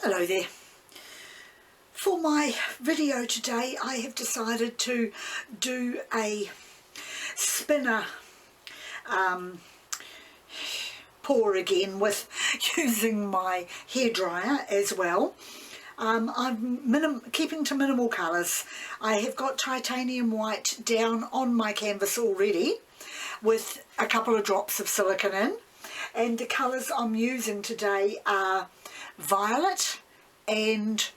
Hello there. For my video today I have decided to do a spinner pour again with using my hairdryer as well. I'm keeping to minimal colours. I have got titanium white down on my canvas already with a couple of drops of silicone in, and the colours I'm using today are violet and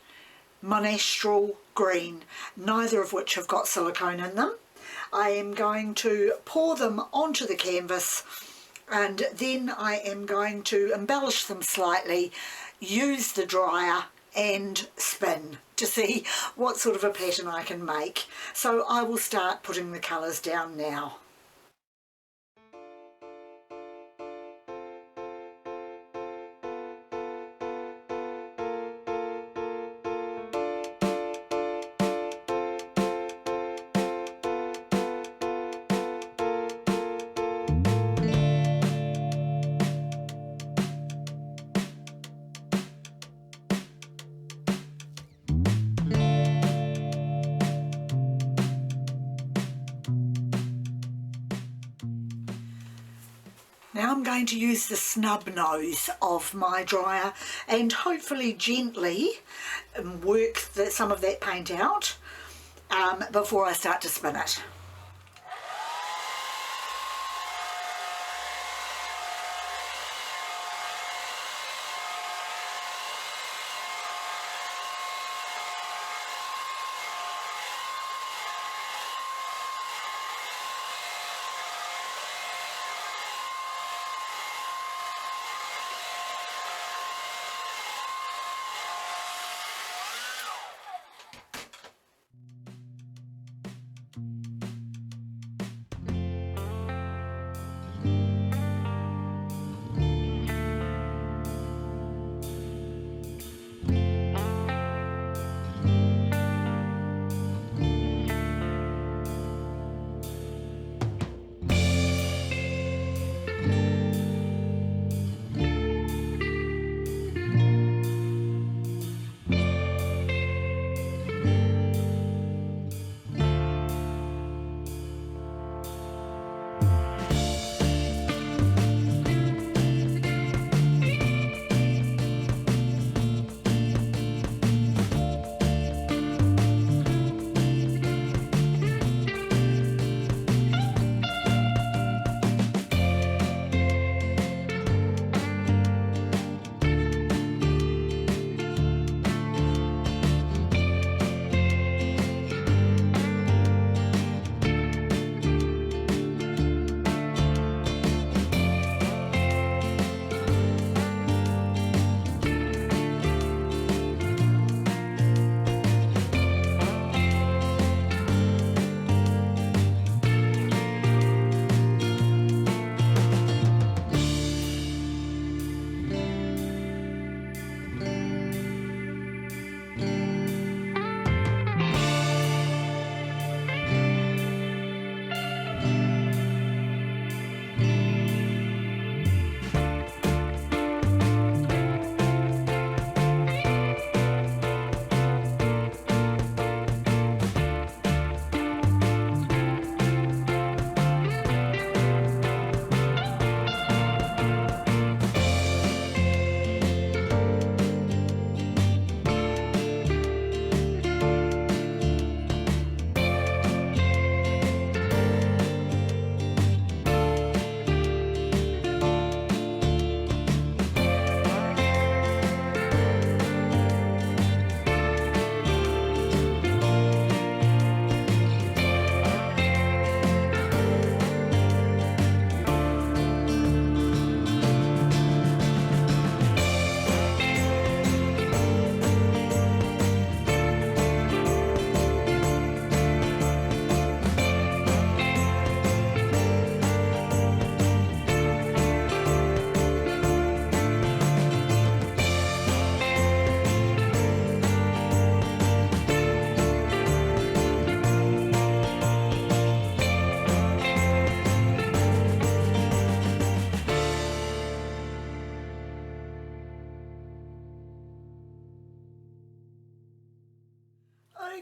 monastral green, neither of which have got silicone in them. I am going to pour them onto the canvas and then I am going to embellish them slightly, use the dryer and spin to see what sort of a pattern I can make. So I will start putting the colours down now. Now I'm going to use the snub nose of my dryer and hopefully gently work some of that paint out before I start to spin it.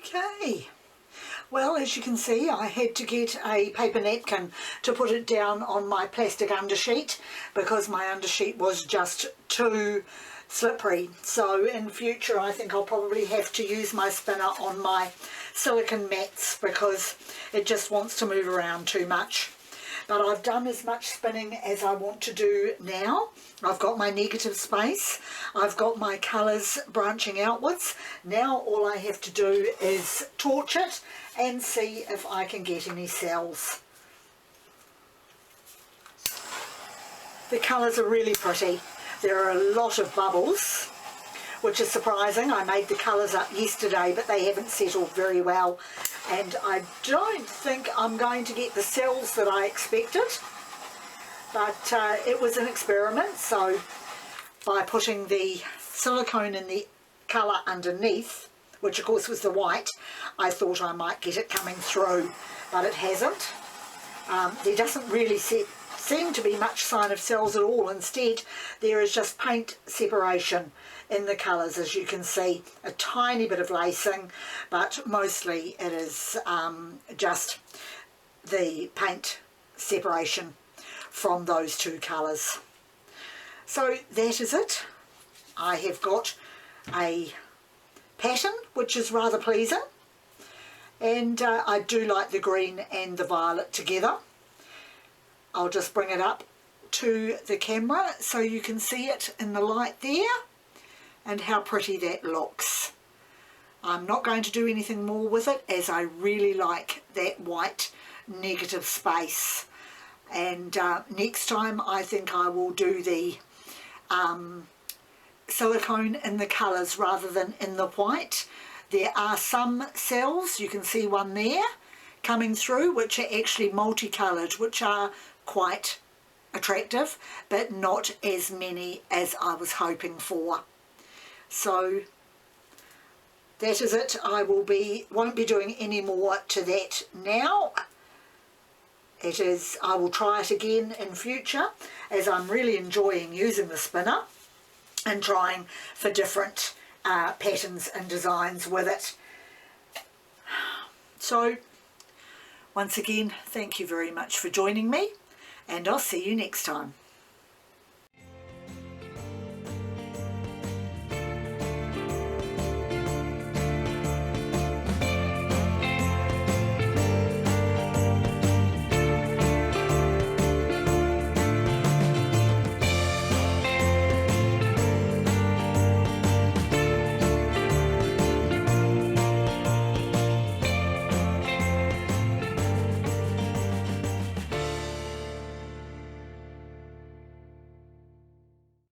Okay, well, as you can see, I had to get a paper napkin to put it down on my plastic undersheet because my undersheet was just too slippery. So in future I think I'll probably have to use my spinner on my silicone mats because it just wants to move around too much. But I've done as much spinning as I want to do now. I've got my negative space, I've got my colours branching outwards. Now all I have to do is torch it and see if I can get any cells. The colours are really pretty. There are a lot of bubbles, which is surprising. I made the colours up yesterday, but they haven't settled very well. And I don't think I'm going to get the cells that I expected. But it was an experiment, so by putting the silicone in the colour underneath, which of course was the white, I thought I might get it coming through, but it hasn't. There doesn't really seem to be much sign of cells at all. Instead, there is just paint separation in the colours, as you can see. A tiny bit of lacing, but mostly it is just the paint separation from those two colours. So that is it. I have got a pattern which is rather pleasing, and I do like the green and the violet together. I'll just bring it up to the camera so you can see it in the light there and how pretty that looks. I'm not going to do anything more with it as I really like that white negative space. And next time I think I will do the silicone in the colours rather than in the white. There are some cells, you can see one there coming through, which are actually multicoloured, which are quite attractive, but not as many as I was hoping for. So that is it. I won't be doing any more to that now. I will try it again in future, as I'm really enjoying using the spinner and trying for different patterns and designs with it. So once again, thank you very much for joining me, and I'll see you next time.